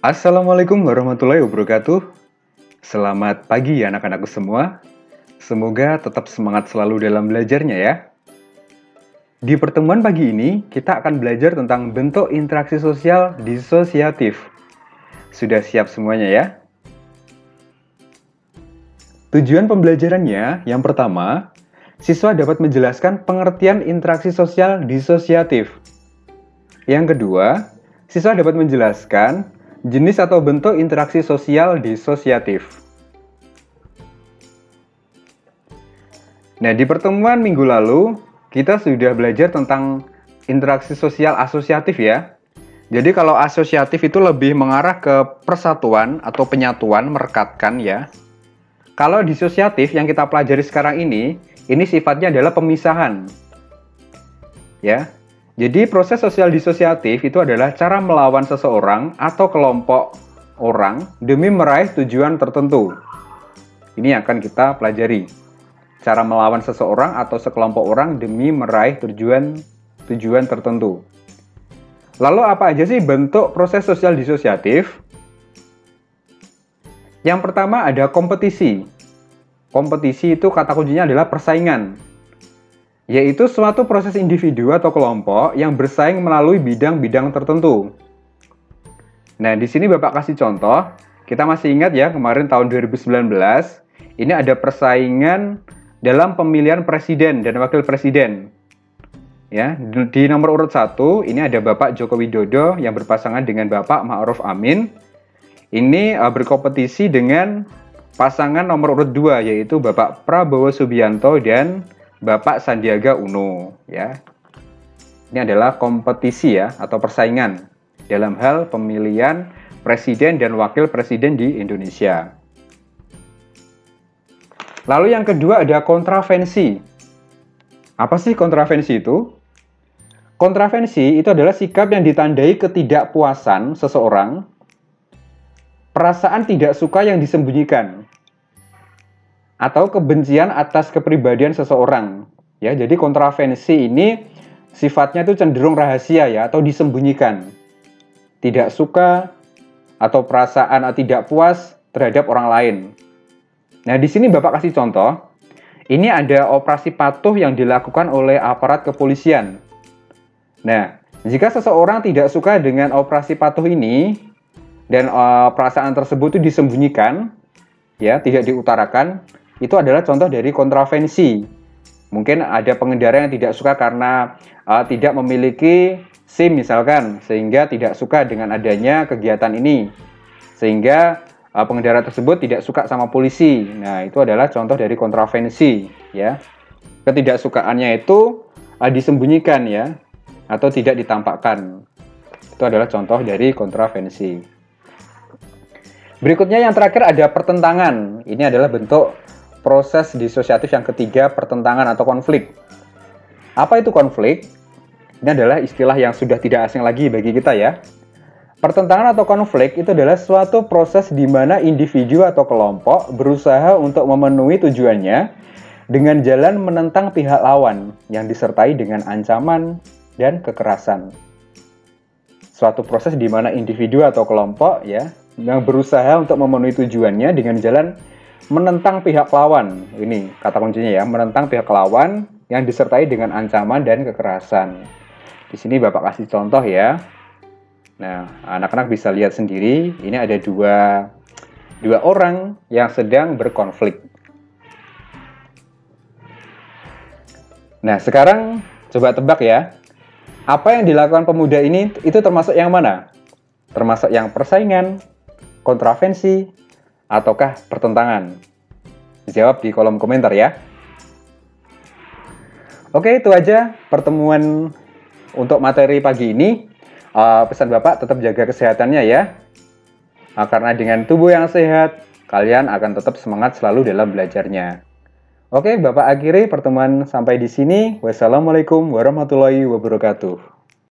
Assalamualaikum warahmatullahi wabarakatuh. Selamat pagi anak-anakku semua. Semoga tetap semangat selalu dalam belajarnya ya. Di pertemuan pagi ini, kita akan belajar tentang bentuk interaksi sosial disosiatif. Sudah siap semuanya ya? Tujuan pembelajarannya, yang pertama, siswa dapat menjelaskan pengertian interaksi sosial disosiatif. Yang kedua, siswa dapat menjelaskan jenis atau bentuk interaksi sosial disosiatif. Nah, di pertemuan minggu lalu, kita sudah belajar tentang interaksi sosial asosiatif ya. Jadi kalau asosiatif itu lebih mengarah ke persatuan atau penyatuan, merekatkan ya. Kalau disosiatif yang kita pelajari sekarang ini sifatnya adalah pemisahan. Ya. Jadi proses sosial disosiatif itu adalah cara melawan seseorang atau kelompok orang demi meraih tujuan tertentu. Ini yang akan kita pelajari. Cara melawan seseorang atau sekelompok orang demi meraih tujuan tertentu. Lalu apa aja sih bentuk proses sosial disosiatif? Yang pertama ada kompetisi. Kompetisi itu kata kuncinya adalah persaingan. Yaitu suatu proses individu atau kelompok yang bersaing melalui bidang-bidang tertentu. Nah, di sini Bapak kasih contoh. Kita masih ingat ya, kemarin tahun 2019, ini ada persaingan dalam pemilihan presiden dan wakil presiden. Ya, di nomor urut 1, ini ada Bapak Joko Widodo yang berpasangan dengan Bapak Ma'ruf Amin. Ini berkompetisi dengan pasangan nomor urut 2, yaitu Bapak Prabowo Subianto dan Bapak Sandiaga Uno, ya. Ini adalah kompetisi ya, atau persaingan dalam hal pemilihan presiden dan wakil presiden di Indonesia. Lalu yang kedua ada kontravensi. Apa sih kontravensi itu? Kontravensi itu adalah sikap yang ditandai ketidakpuasan seseorang, perasaan tidak suka yang disembunyikan, atau kebencian atas kepribadian seseorang. Ya, jadi kontravensi ini sifatnya itu cenderung rahasia ya, atau disembunyikan. Tidak suka atau perasaan tidak puas terhadap orang lain. Nah, di sini Bapak kasih contoh. Ini ada operasi patuh yang dilakukan oleh aparat kepolisian. Nah, jika seseorang tidak suka dengan operasi patuh ini dan perasaan tersebut itu disembunyikan, ya, tidak diutarakan, itu adalah contoh dari kontravensi. Mungkin ada pengendara yang tidak suka karena tidak memiliki SIM misalkan, sehingga tidak suka dengan adanya kegiatan ini. Sehingga pengendara tersebut tidak suka sama polisi. Nah, itu adalah contoh dari kontravensi, ya. Ketidaksukaannya itu disembunyikan ya, atau tidak ditampakkan. Itu adalah contoh dari kontravensi. Berikutnya yang terakhir ada pertentangan. Ini adalah bentuk proses disosiatif yang ketiga, pertentangan atau konflik. Apa itu konflik? Ini adalah istilah yang sudah tidak asing lagi bagi kita ya. Pertentangan atau konflik itu adalah suatu proses di mana individu atau kelompok berusaha untuk memenuhi tujuannya dengan jalan menentang pihak lawan yang disertai dengan ancaman dan kekerasan. Suatu proses di mana individu atau kelompok ya yang berusaha untuk memenuhi tujuannya dengan jalan menentang pihak lawan. Ini kata kuncinya ya, menentang pihak lawan yang disertai dengan ancaman dan kekerasan. Di sini Bapak kasih contoh ya. Nah, anak-anak bisa lihat sendiri, ini ada dua orang yang sedang berkonflik. Nah, sekarang coba tebak ya. Apa yang dilakukan pemuda ini itu termasuk yang mana? Termasuk yang persaingan, kontravensi, ataukah pertentangan? Jawab di kolom komentar ya. Oke, itu aja pertemuan untuk materi pagi ini. Pesan Bapak tetap jaga kesehatannya ya. Karena dengan tubuh yang sehat, kalian akan tetap semangat selalu dalam belajarnya. Oke, Bapak akhiri pertemuan sampai di sini. Wassalamualaikum warahmatullahi wabarakatuh.